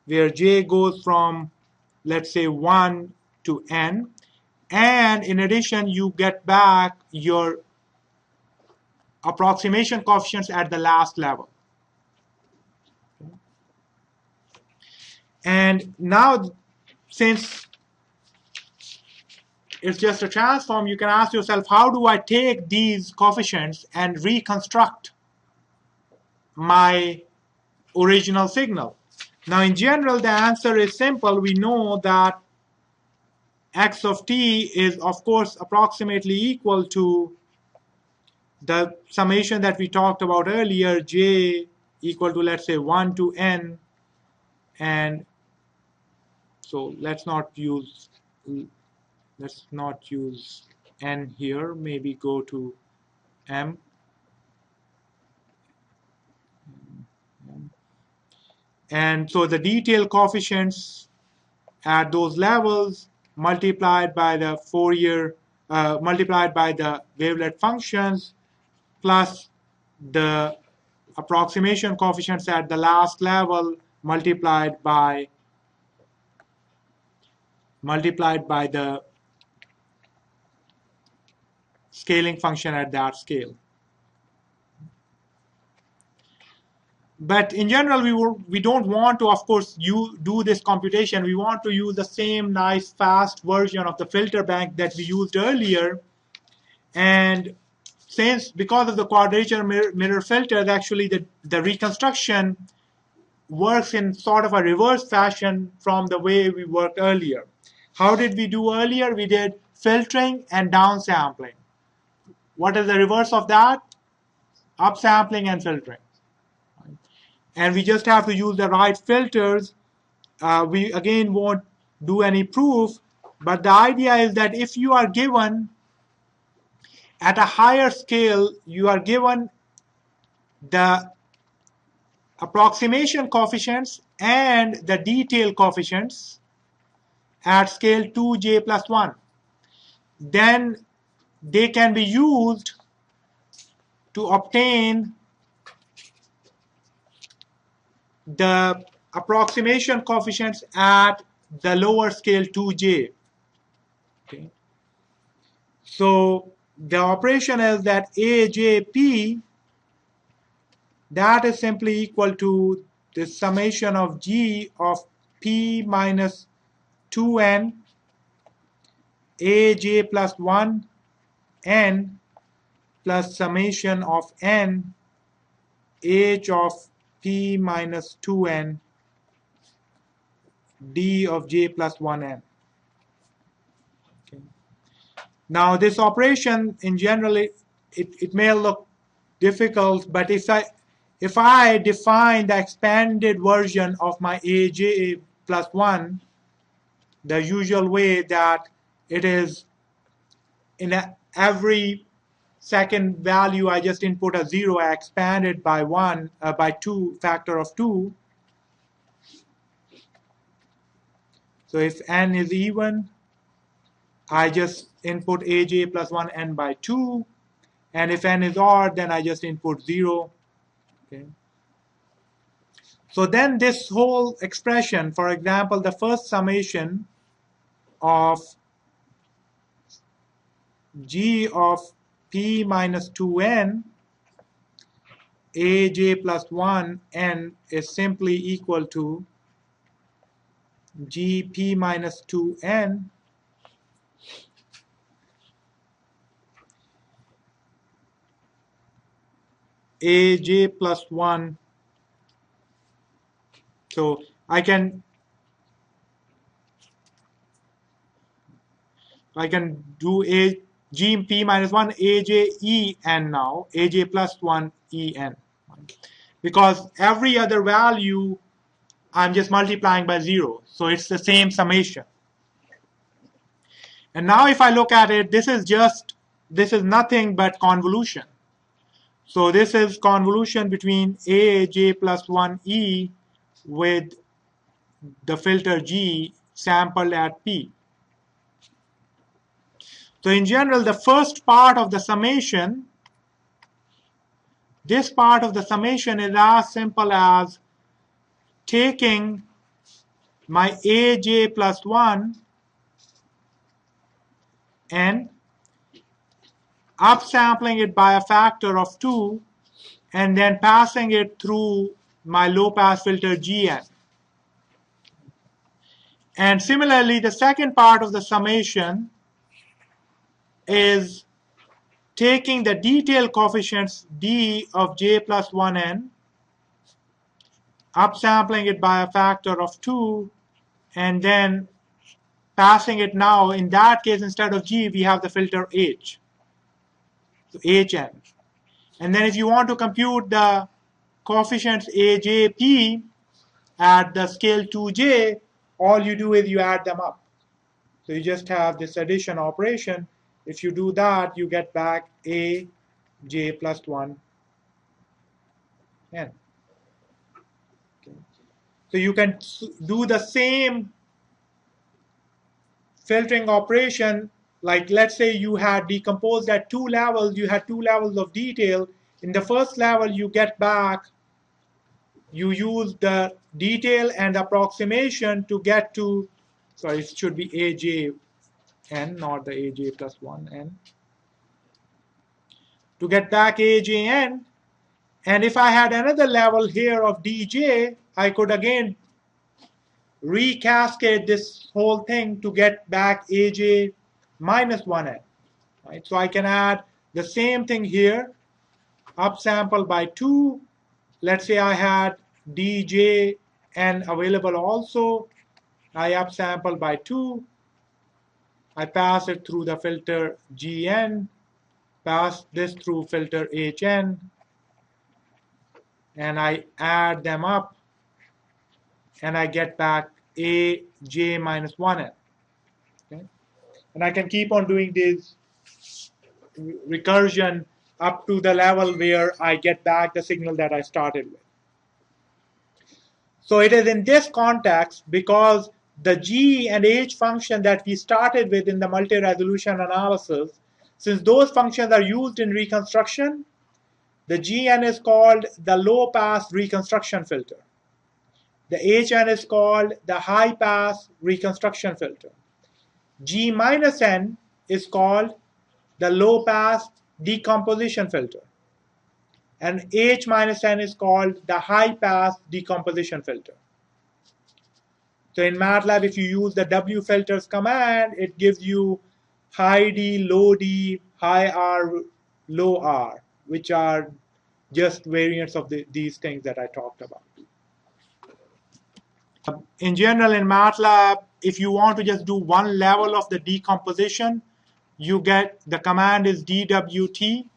Speaker 1: where j goes from, let's say, 1 to n. And in addition, you get back your approximation coefficients at the last level. And now, since it's just a transform, you can ask yourself, how do I take these coefficients and reconstruct my original signal? Now, in general, the answer is simple. We know that x of t is, of course, approximately equal to the summation that we talked about earlier, j equal to, let's say, 1 to n. And so let's not use n here. Maybe go to m. And so the detail coefficients at those levels multiplied by the multiplied by the wavelet functions plus the approximation coefficients at the last level multiplied by multiplied by the scaling function at that scale. But in general, we don't want to, of course, do this computation. We want to use the same nice fast version of the filter bank that we used earlier. And because of the quadrature mirror filters, actually the reconstruction works in sort of a reverse fashion from the way we worked earlier. How did we do earlier? We did filtering and downsampling. What is the reverse of that? Upsampling and filtering. And we just have to use the right filters. We again won't do any proof, but the idea is that if you are given at a higher scale, you are given the approximation coefficients and the detail coefficients at scale 2j plus 1. Then they can be used to obtain the approximation coefficients at the lower scale 2j. Okay. So the operation is that AJP, that is simply equal to the summation of G of P minus 2n AJ plus 1 n plus summation of n H of P minus 2n D of J plus 1n. Okay. Now this operation in general, it may look difficult, but if I define the expanded version of my AJ plus 1, the usual way that it is in every second value I just input a 0, I expand it by 1, by 2, factor of 2. So if n is even, I just input AJ plus 1n by 2. And if n is odd, then I just input 0. Okay. So then this whole expression, for example, the first summation of G of P minus 2n AJ plus 1n is simply equal to GP minus 2n AJ plus 1. So I can do a GP minus 1 AJ En now, AJ plus 1 En. Because every other value I'm just multiplying by 0. So it's the same summation. And now if I look at it, this is nothing but convolution. So this is convolution between AJ plus 1E with the filter G sampled at P. So in general, the first part of the summation, this part of the summation is as simple as taking my AJ plus 1 and upsampling it by a factor of 2 and then passing it through my low-pass filter Gn. And similarly, the second part of the summation is taking the detail coefficients D of J plus 1n, upsampling it by a factor of 2, and then passing it now, in that case, instead of G, we have the filter H, so Hn. And then if you want to compute the coefficients AJP at the scale 2j, all you do is you add them up. So you just have this addition operation. If you do that, you get back AJ plus 1n. Okay. So you can do the same filtering operation, like let's say you had decomposed at 2 levels, you had 2 levels of detail. In the first level, you get back, you use the detail and approximation to get to sorry, it should be aj n, not the aj plus 1 n. To get back aj n, and if I had another level here of dj, I could again recascade this whole thing to get back aj minus 1n. Right? So I can add the same thing here, upsample by 2. Let's say I had dj n available also. I upsample by 2. I pass it through the filter gn, pass this through filter hn, and I add them up, and I get back aj minus 1n. Okay? And I can keep on doing this recursion up to the level where I get back the signal that I started with. So it is in this context, because the g and h function that we started with in the multi-resolution analysis, since those functions are used in reconstruction, the gn is called the low-pass reconstruction filter. The hn is called the high-pass reconstruction filter. G minus n is called the low-pass decomposition filter. And h minus n is called the high-pass decomposition filter. So in Matlab, if you use the W filters command, it gives you high D, low D, high R, low R, which are just variants of these things that I talked about. In general, in Matlab, if you want to just do one level of the decomposition, you get the command is DWT,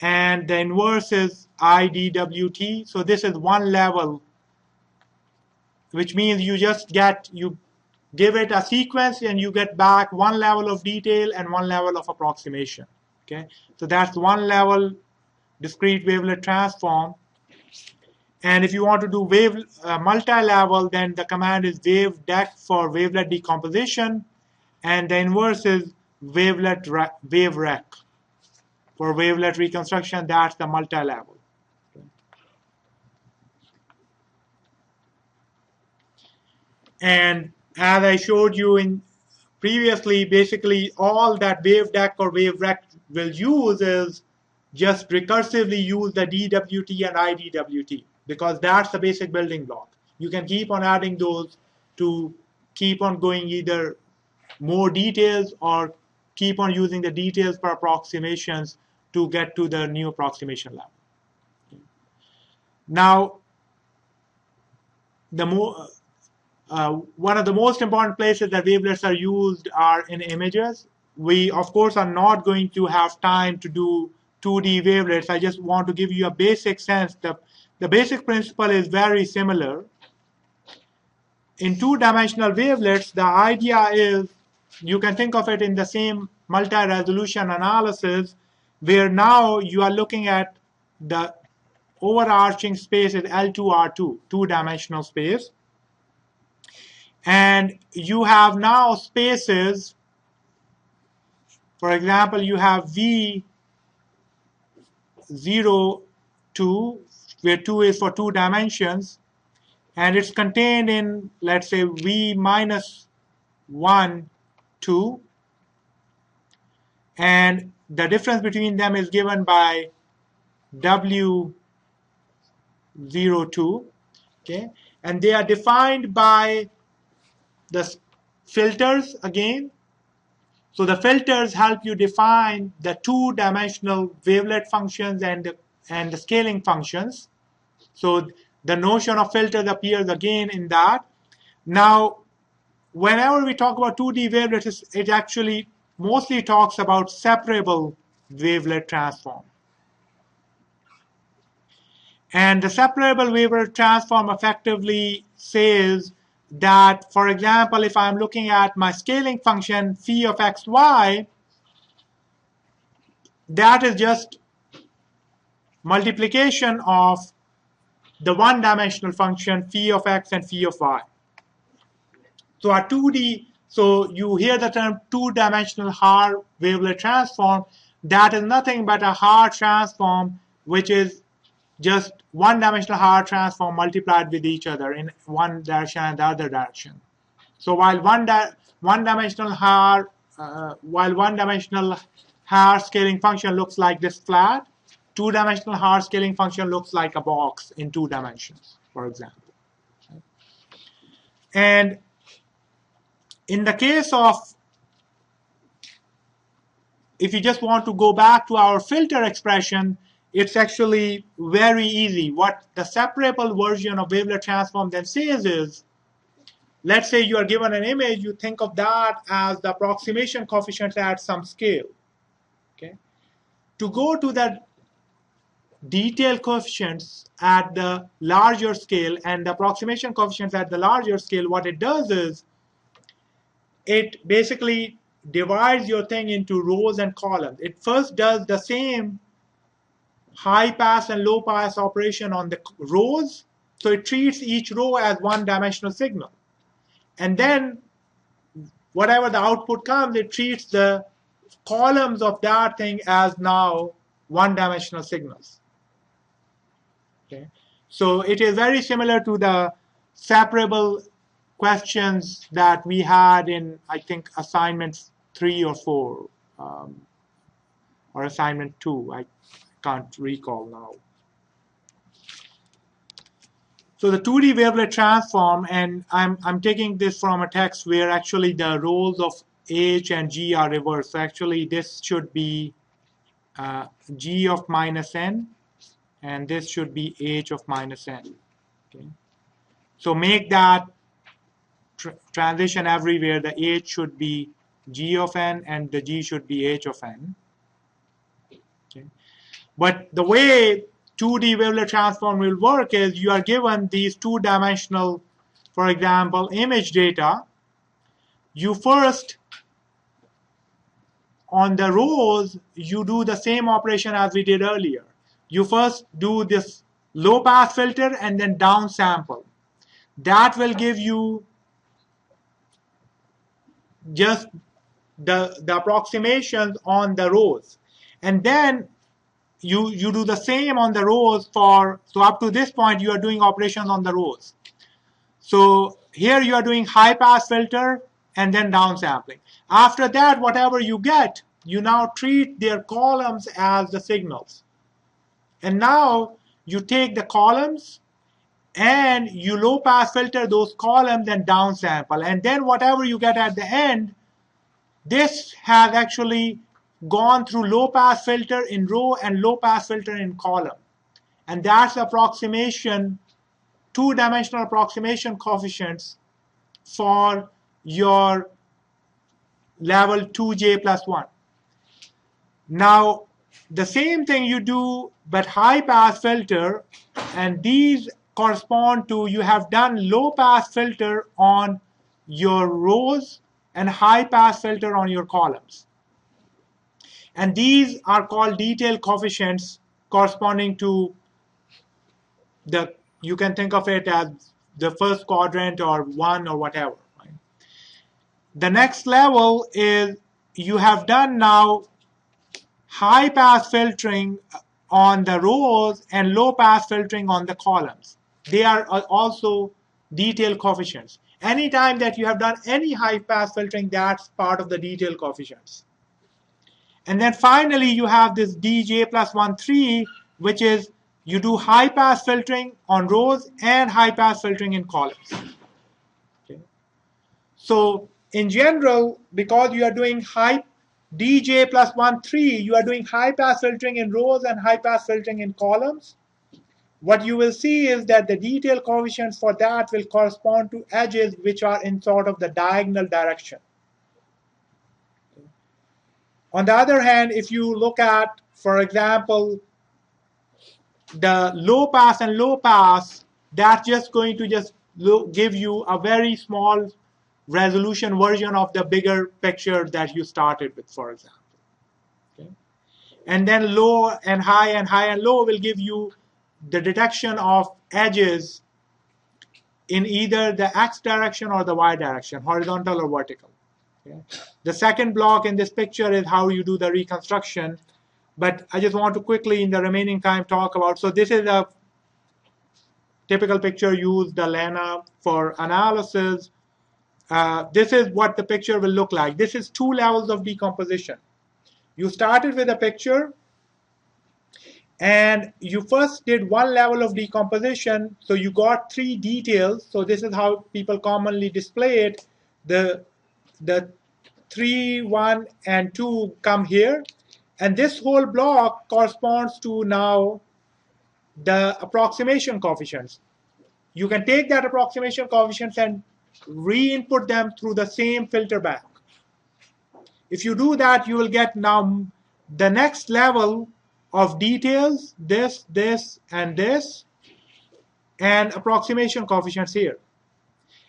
Speaker 1: and the inverse is IDWT. So this is one level, which means you give it a sequence and you get back one level of detail and one level of approximation. Okay, so that's one level discrete wavelet transform. And if you want to do multi-level, then the command is wavedec for wavelet decomposition, and the inverse is waverec for wavelet reconstruction. That's the multi-level. And as I showed you in previously, basically all that wavedec or waverec will use is just recursively use the DWT and IDWT, because that's the basic building block. You can keep on adding those to keep on going either more details or keep on using the details for approximations to get to the new approximation level. Now, one of the most important places that wavelets are used are in images. We, of course, are not going to have time to do 2D wavelets. I just want to give you a basic sense. The basic principle is very similar. In two-dimensional wavelets, the idea is you can think of it in the same multi-resolution analysis, where now you are looking at the overarching space is L2R2, two-dimensional space. And you have now spaces, for example, you have V0, 2, where 2 is for 2 dimensions, and it's contained in, let's say, V minus 1, 2, and the difference between them is given by W0, 2, okay, and they are defined by the filters again. So the filters help you define the two-dimensional wavelet functions and the scaling functions. So the notion of filters appears again in that. Now, whenever we talk about 2D wavelets, it actually mostly talks about separable wavelet transform. And the separable wavelet transform effectively says that, for example, if I'm looking at my scaling function phi of xy, that is just multiplication of the one-dimensional function phi of x and phi of y. So a 2D, so you hear the term two-dimensional Haar wavelet transform. That is nothing but a Haar transform, which is just one-dimensional Haar transform multiplied with each other in one direction and the other direction. So while one-dimensional Haar scaling function looks like this flat, two-dimensional Haar scaling function looks like a box in 2 dimensions, for example. And in the case of, if you just want to go back to our filter expression, it's actually very easy. What the separable version of wavelet transform then says is, let's say you are given an image, you think of that as the approximation coefficient at some scale. Okay? To go to the detail coefficients at the larger scale and the approximation coefficients at the larger scale, what it does is it basically divides your thing into rows and columns. It first does the same high pass and low pass operation on the rows, so it treats each row as one-dimensional signal. And then whatever the output comes, it treats the columns of that thing as now one-dimensional signals. Okay? So it is very similar to the separable questions that we had in, I think, assignment 3 or 4, or assignment 2. I can't recall now. So the 2D wavelet transform, and I'm taking this from a text where actually the roles of H and G are reversed. So actually this should be G of minus n, and this should be H of minus n. Okay? So make that transition everywhere. The H should be G of n and the G should be H of n. Okay? But the way 2D wavelet transform will work is you are given these two-dimensional, for example, image data. You first, on the rows, you do the same operation as we did earlier. You first do this low-pass filter and then downsample. That will give you just the approximations on the rows. And then you do the same on the rows for, so up to this point you are doing operations on the rows. So here you are doing high pass filter and then downsampling. After that, whatever you get, you now treat their columns as the signals. And now you take the columns and you low pass filter those columns and downsample. And then whatever you get at the end, this has actually gone through low pass filter in row and low pass filter in column. And that's approximation, two-dimensional approximation coefficients for your level 2j plus 1. Now, the same thing you do, but high pass filter, and these correspond to, you have done low pass filter on your rows and high pass filter on your columns. And these are called detail coefficients corresponding to the, you can think of it as the first quadrant or 1 or whatever. Right? The next level is you have done now high pass filtering on the rows and low pass filtering on the columns. They are also detail coefficients. Anytime that you have done any high pass filtering, that's part of the detail coefficients. And then finally, you have this dj plus 1, 3, which is you do high pass filtering on rows and high pass filtering in columns. Okay. So in general, because you are doing high dj plus 1, 3, you are doing high pass filtering in rows and high pass filtering in columns. What you will see is that the detail coefficients for that will correspond to edges which are in sort of the diagonal direction. On the other hand, if you look at, for example, the low pass and low pass, that's just going to just give you a very small resolution version of the bigger picture that you started with, for example. Okay? And then low and high and low will give you the detection of edges in either the x direction or the y direction, horizontal or vertical. Okay. The second block in this picture is how you do the reconstruction, but I just want to quickly in the remaining time talk about, so this is a typical picture, use the Lena for analysis. this is what the picture will look like. This is 2 levels of decomposition. You started with a picture, and you first did 1 level of decomposition, so you got 3 details. So this is how people commonly display it. The 3, 1, and 2 come here, and this whole block corresponds to now the approximation coefficients. You can take that approximation coefficients and re-input them through the same filter bank. If you do that, you will get now the next level of details, this, and approximation coefficients here.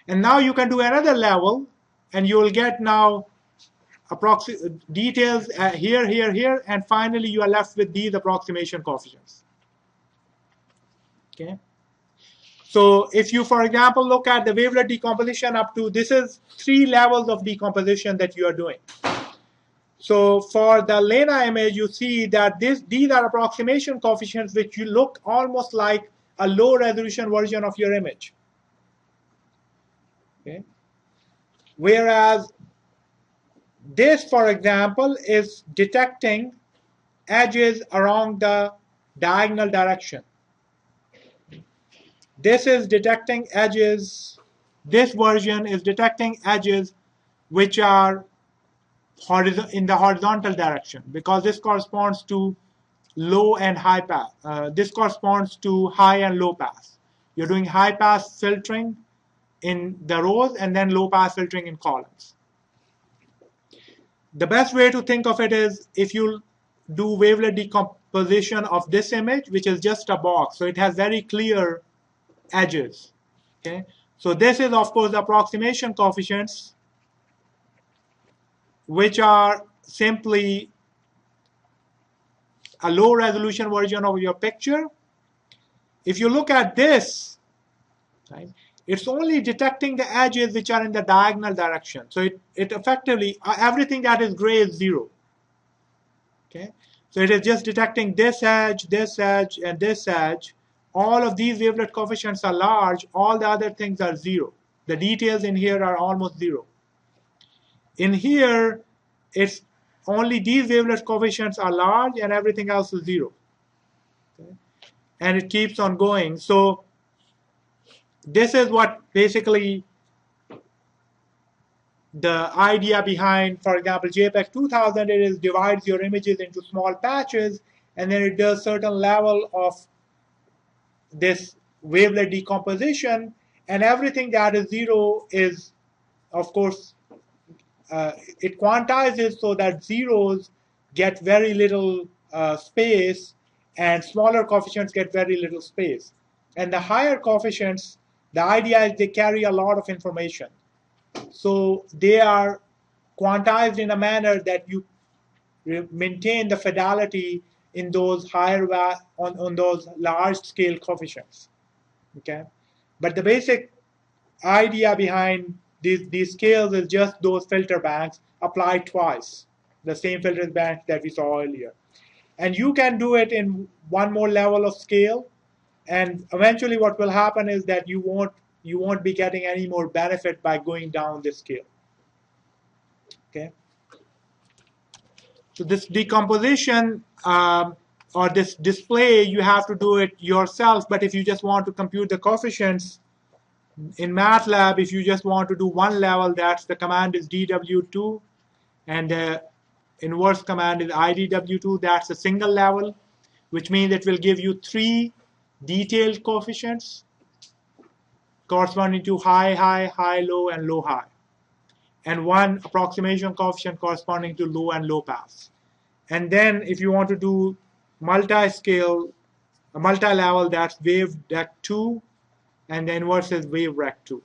Speaker 1: And now you can do another level, and you will get now details here, and finally you are left with these approximation coefficients. Okay. So if you, for example, look at the wavelet decomposition up to, this is 3 levels of decomposition that you are doing. So for the Lena image, you see that these are approximation coefficients which you look almost like a low resolution version of your image. Okay. Whereas this, for example, is detecting edges along the diagonal direction. This is detecting edges. This version is detecting edges which are in the horizontal direction, because this corresponds to low and high pass. This corresponds to high and low pass. You're doing high pass filtering in the rows and then low pass filtering in columns. The best way to think of it is if you do wavelet decomposition of this image, which is just a box, so it has very clear edges. Okay, so this is of course the approximation coefficients, which are simply a low resolution version of your picture. If you look at this, right, it's only detecting the edges which are in the diagonal direction. So it effectively, everything that is gray is 0. Okay, so it is just detecting this edge, and this edge. All of these wavelet coefficients are large. All the other things are 0. The details in here are almost 0. In here, it's only these wavelet coefficients are large and everything else is 0. Okay? And it keeps on going. So this is what basically the idea behind, for example, JPEG 2000, it is divides your images into small patches, and then it does certain level of this wavelet decomposition, and everything that is 0 is, of course, it quantizes so that zeros get very little space, and smaller coefficients get very little space. And the higher coefficients, the idea is they carry a lot of information. So they are quantized in a manner that you maintain the fidelity in those higher on those large scale coefficients. Okay, but the basic idea behind these scales is just those filter banks applied twice, the same filter bank that we saw earlier. And you can do it in one more level of scale, and eventually what will happen is that you won't be getting any more benefit by going down this scale. Okay. So this decomposition or this display, you have to do it yourself, but if you just want to compute the coefficients in Matlab, if you just want to do one level, that's the command is dw2, and the inverse command is idw2, that's a single level, which means it will give you 3 detailed coefficients corresponding to high, high, high, low, and low, high, and 1 approximation coefficient corresponding to low and low pass. And then if you want to do multi-scale, multi-level, that's wave dec 2, and the inverse is wave rec 2.